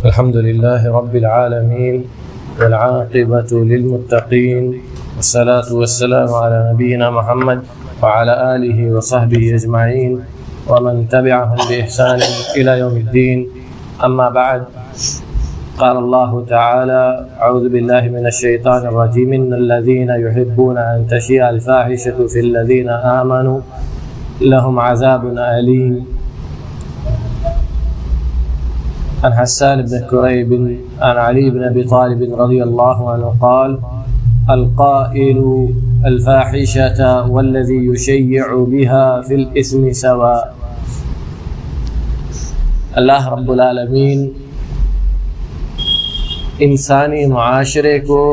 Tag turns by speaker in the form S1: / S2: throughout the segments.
S1: الحمد لله رب العالمين والعاقبة للمتقين والصلاة والسلام على نبينا محمد وعلى آله وصحبه أجمعين ومن تبعهم بإحسان إلى يوم الدين. أما بعد، قال الله تعالى: أعوذ بالله من الشيطان الرجيم إن الذين يحبون أن تشيع الفاحشة في الذين آمنوا لهم عذاب أليم. عن حسان بن كريب عن علي بن أبي طالب رضي الله عنه قال: القائل الفاحشة والذي يشيع بها في الإثم سواء. اللہ رب العالمین انسانی معاشرے کو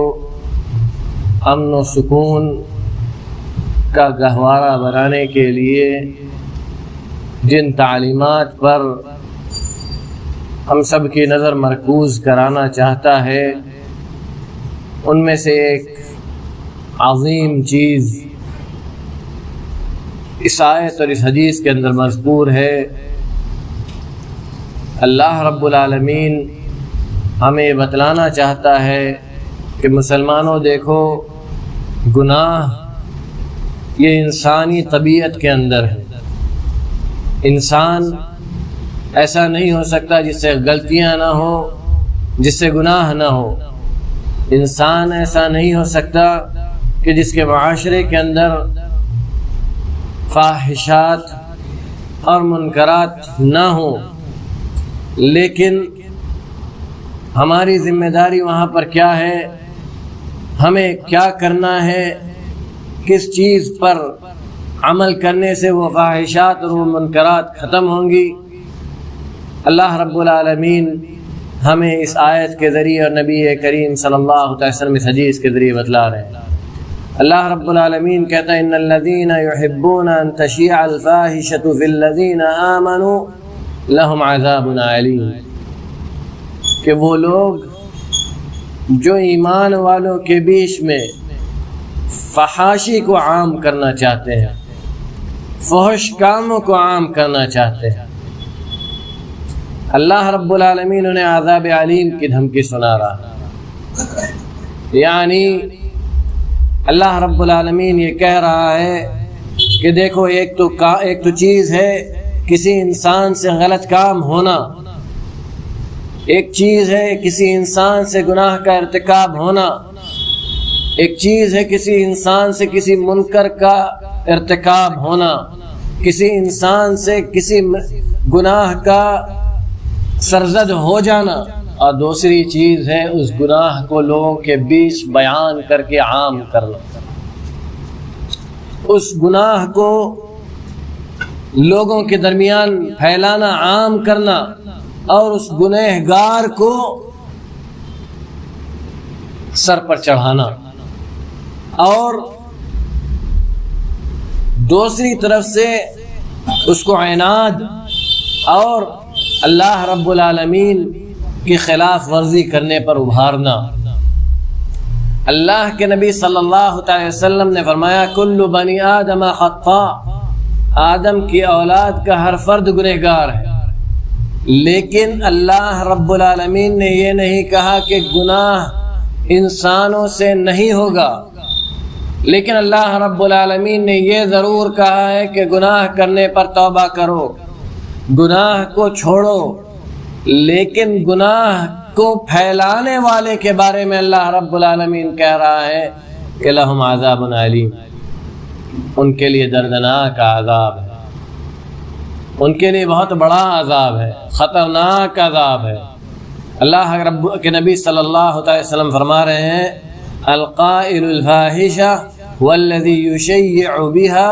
S1: امن و سکون کا گہوارہ بنانے کے لیے جن تعلیمات پر ہم سب کی نظر مرکوز کرانا چاہتا ہے، ان میں سے ایک عظیم چیز اس آیت اور اس حدیث کے اندر مذکور ہے۔ اللہ رب العالمین ہمیں یہ بتلانا چاہتا ہے کہ مسلمانوں دیکھو، گناہ یہ انسانی طبیعت کے اندر ہے۔ انسان ایسا نہیں ہو سکتا جس سے غلطیاں نہ ہو، جس سے گناہ نہ ہو۔ انسان ایسا نہیں ہو سکتا کہ جس کے معاشرے کے اندر فاحشات اور منکرات نہ ہوں، لیکن ہماری ذمہ داری وہاں پر کیا ہے، ہمیں کیا کرنا ہے، کس چیز پر عمل کرنے سے وہ فاحشات اور وہ منکرات ختم ہوں گی۔ اللہ رب العالمین ہمیں اس آیت کے ذریعے اور نبی کریم صلی اللہ علیہ وسلم اس حدیث کے ذریعے بتلا رہے ہیں۔ اللہ رب العالمین کہتا ہے: ان الذین یحبون ان تشیع الفاحشۃ فی الذین آمنوا لهم عذاب علیم، کہ وہ لوگ جو ایمان والوں کے بیچ میں فحاشی کو عام کرنا چاہتے ہیں، فحش کاموں کو عام کرنا چاہتے ہیں، اللہ رب العالمین انہیں عذاب علیم کی دھمکی سنا رہا ہے۔ یعنی اللہ رب العالمین یہ کہہ رہا ہے کہ دیکھو، ایک تو چیز ہے کسی انسان سے غلط کام ہونا، ایک چیز ہے کسی انسان سے گناہ کا ارتکاب ہونا، ایک چیز ہے کسی انسان سے کسی منکر کا ارتکاب ہونا، کسی انسان سے کسی گناہ کا سرزد ہو جانا، اور دوسری چیز ہے اس گناہ کو لوگوں کے بیچ بیان کر کے عام کرنا، اس گناہ کو لوگوں کے درمیان پھیلانا، عام کرنا، اور اس گنہگار کو سر پر چڑھانا، اور دوسری طرف سے اس کو عناد اور اللہ رب العالمین کی خلاف ورزی کرنے پر ابھارنا۔ اللہ کے نبی صلی اللہ علیہ وسلم نے فرمایا: کل بنی آدم خطاء، آدم کی اولاد کا ہر فرد گنہگار ہے، لیکن اللہ رب العالمین نے یہ نہیں کہا کہ گناہ انسانوں سے نہیں ہوگا، لیکن اللہ رب العالمین نے یہ ضرور کہا ہے کہ گناہ کرنے پر توبہ کرو، گناہ کو چھوڑو، لیکن گناہ کو پھیلانے والے کے بارے میں اللہ رب العالمین کہہ رہا ہے کہ لہم عذاب علیم، ان کے لیے دردناک عذاب ہے، ان کے لیے بہت بڑا عذاب ہے، خطرناک عذاب ہے۔ اللہ رب کے نبی صلی اللہ علیہ وسلم فرما رہے ہیں: القائل الفاحشہ والذی یشیع بها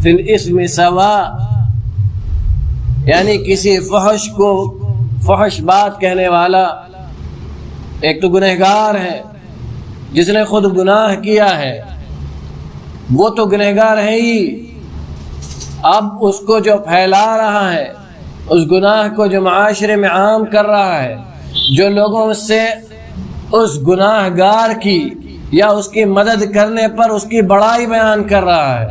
S1: فی الاسم سواء، یعنی کسی فحش کو فحش بات کہنے والا ایک تو گنہگار ہے، جس نے خود گناہ کیا ہے، وہ تو گنہگار ہے ہی، اب اس کو جو پھیلا رہا ہے، اس گناہ کو جو معاشرے میں عام کر رہا ہے، جو لوگوں سے اس گناہ گار کی یا اس کی مدد کرنے پر اس کی بڑائی بیان کر رہا ہے،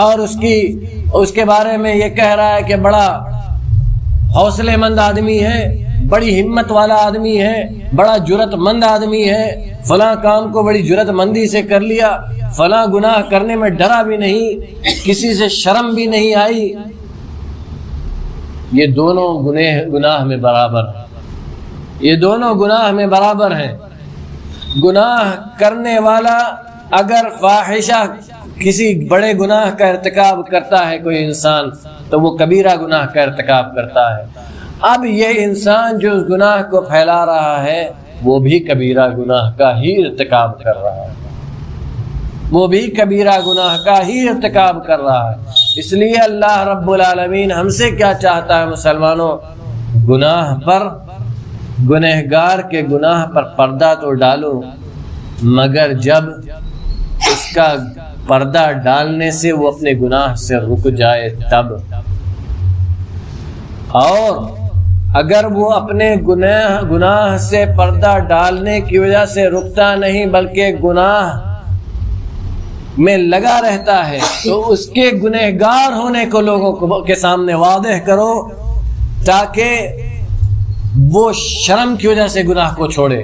S1: اور اس کے بارے میں یہ کہہ رہا ہے کہ بڑا حوصلے مند آدمی ہے، بڑی ہمت والا آدمی ہے، بڑا جرت مند آدمی ہے، فلاں کام کو بڑی جرت مندی سے کر لیا، فلاں گناہ کرنے میں ڈرا بھی نہیں، کسی سے شرم بھی نہیں آئی، یہ دونوں گناہ میں برابر ہیں، یہ دونوں گناہ میں برابر ہیں۔ گناہ کرنے والا اگر فاحشہ کسی بڑے گناہ کا ارتکاب کرتا ہے کوئی انسان تو وہ کبیرہ گناہ کا ارتکاب کرتا ہے۔ اب یہ انسان جو اس گناہ کو پھیلا رہا ہے وہ بھی کبیرہ گناہ کا ہی ارتکاب کر رہا ہے، وہ بھی کبیرہ گناہ کا ہی ارتکاب کر رہا ہے۔ اس لیے اللہ رب العالمین ہم سے کیا چاہتا ہے مسلمانوں؟ گناہ پر، گنہگار کے گناہ پر پردہ تو ڈالو، مگر جب اس کا پردہ ڈالنے سے وہ اپنے گناہ سے رک جائے تب، اور اگر وہ اپنے گناہ سے پردہ ڈالنے کی وجہ سے رکتا نہیں بلکہ گناہ میں لگا رہتا ہے تو اس کے گنہگار ہونے کو لوگوں کے سامنے واضح کرو تاکہ وہ شرم کی وجہ سے گناہ کو چھوڑے،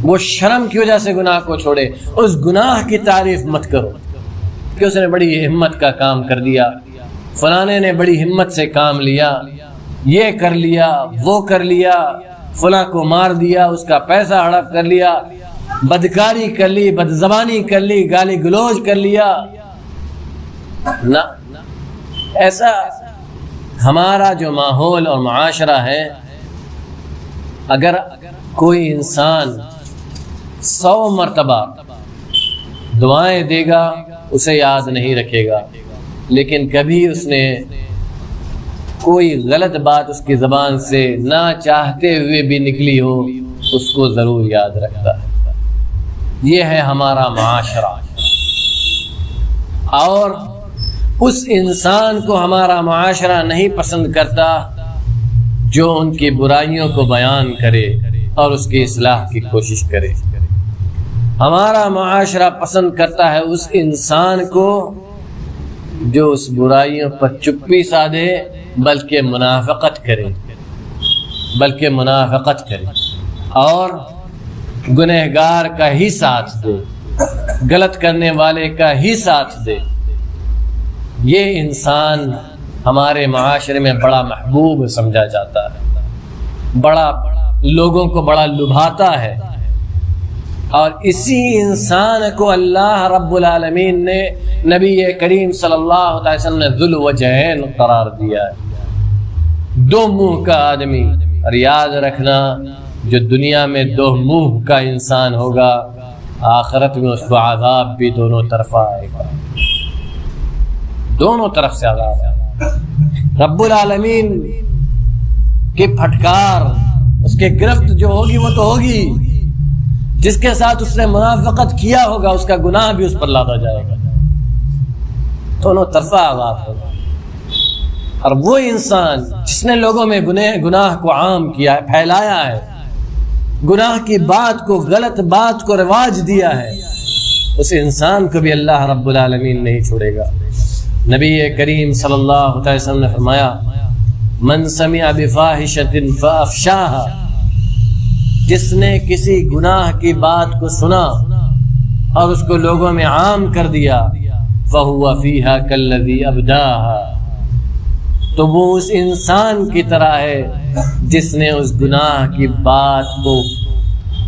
S1: وہ شرم کی وجہ سے گناہ کو چھوڑے۔ اس گناہ کی تعریف مت کرو کہ اس نے بڑی ہمت کا کام کر دیا، فلانے نے بڑی ہمت سے کام لیا، یہ کر لیا، وہ کر لیا، فلاں کو مار دیا، اس کا پیسہ ہڑپ کر لیا، بدکاری کر لی، بدزبانی کر لی، گالی گلوچ کر لیا۔ نہ، ایسا ہمارا جو ماحول اور معاشرہ ہے، اگر کوئی انسان 100 مرتبہ دعائیں دے گا اسے یاد نہیں رکھے گا، لیکن کبھی اس نے کوئی غلط بات اس کی زبان سے نہ چاہتے ہوئے بھی نکلی ہو اس کو ضرور یاد رکھتا ہے۔ یہ ہے ہمارا معاشرہ، اور اس انسان کو ہمارا معاشرہ نہیں پسند کرتا جو ان کی برائیوں کو بیان کرے اور اس کی اصلاح کی کوشش کرے۔ ہمارا معاشرہ پسند کرتا ہے اس انسان کو جو اس برائیوں پر چپی سادھے بلکہ منافقت کرے اور گنہگار کا ہی ساتھ دے، غلط کرنے والے کا ہی ساتھ دے۔ یہ انسان ہمارے معاشرے میں بڑا محبوب سمجھا جاتا ہے، بڑا لوگوں کو بڑا لبھاتا ہے، اور اسی انسان کو اللہ رب العالمین نے نبی کریم صلی اللہ علیہ وسلم نے ذو الوجہین قرار دیا ہے، 2 منہ کا آدمی۔ اور یاد رکھنا جو دنیا میں 2 منہ کا انسان ہوگا آخرت میں اس کو عذاب بھی دونوں طرف آئے گا، دونوں طرف سے عذاب ہے۔ رب العالمین کی پھٹکار، اس کے گرفت جو ہوگی وہ تو ہوگی، جس کے ساتھ اس نے منافقت کیا ہوگا اس کا گناہ بھی اس پر لادا جائے گا، دونوں طرفہ عذاب ہوگا۔ اور وہ انسان جس نے لوگوں میں گناہ کو عام کیا ہے، پھیلایا ہے، گناہ کی بات کو، غلط بات کو رواج دیا ہے، اس انسان کو بھی اللہ رب العالمین نہیں چھوڑے گا۔ نبی کریم صلی اللہ علیہ وسلم نے فرمایا من سمع بفاحشۃ فافشاها، جس نے کسی گناہ کی بات کو سنا اور اس کو لوگوں میں عام کر دیا، فهو فيها كالذي ابداها، تو وہ اس انسان کی طرح ہے جس نے اس گناہ کی بات کو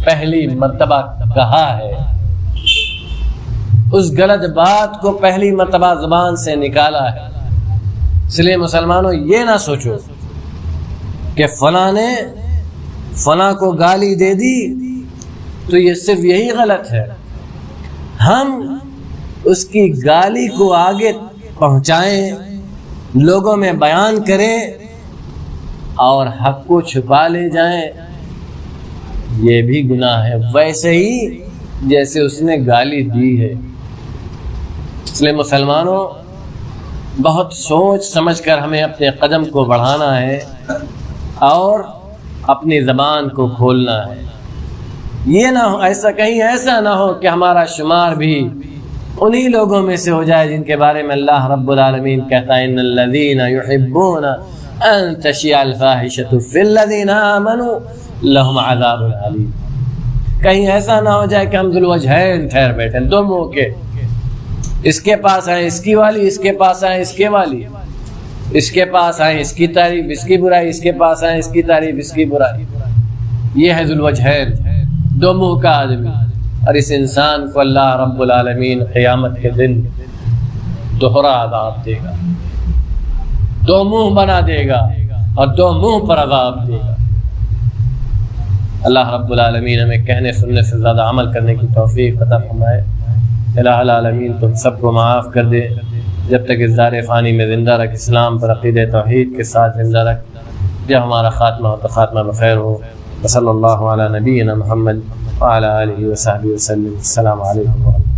S1: پہلی مرتبہ کہا ہے، اس غلط بات کو پہلی مرتبہ زبان سے نکالا ہے۔ اس لیے مسلمانوں یہ نہ سوچو کہ فلاں نے فلاں کو گالی دے دی تو یہ صرف یہی غلط ہے، ہم اس کی گالی کو آگے پہنچائیں، لوگوں میں بیان کریں اور حق کو چھپا لے جائیں، یہ بھی گناہ ہے، ویسے ہی جیسے اس نے گالی دی ہے۔ اس لیے مسلمانوں بہت سوچ سمجھ کر ہمیں اپنے قدم کو بڑھانا ہے اور اپنی زبان کو کھولنا ہے۔ یہ نہ ہو، ایسا نہ ہو کہ ہمارا شمار بھی انہی لوگوں میں سے ہو جائے جن کے بارے میں اللہ رب العالمین کہتا ہے ان الذین یحبون ان تشیع الفاحشۃ فی الذین آمنوا لہم عذاب علیم. کہیں ایسا نہ ہو جائے کہ ہم ذوالوجہین ٹھہر بیٹھیں، دو منہ کے، اس کے پاس آئیں اس کی والی، اس کے پاس آئیں اس کے والی، اس کے پاس آئیں اس کی تعریف اس کی برائی، اس کے پاس آئیں اس کی تعریف اس کی برائی. یہ ہے ذوالوجہین، دو منہ کا آدمی. اور اس انسان کو اللہ رب العالمین قیامت کے دن دوہرا عذاب دے گا، دو منہ بنا دے گا اور دو منہ پر عذاب دے گا. اللہ رب العالمین ہمیں کہنے سننے سے زیادہ عمل کرنے کی توفیق عطا فرمائے. الہ العالمین تم سب کو معاف کر دے، جب تک اس دار فانی میں زندہ رکھ، اسلام پر عقیدہ توحید کے ساتھ زندہ رکھ. جب ہمارا خاتمہ ہو تو خاتمہ بخیر ہو. صلی اللہ علی نبینا محمد وعلی آلہ وصحبہ وسلم. السلام علیکم ورحمۃ اللہ.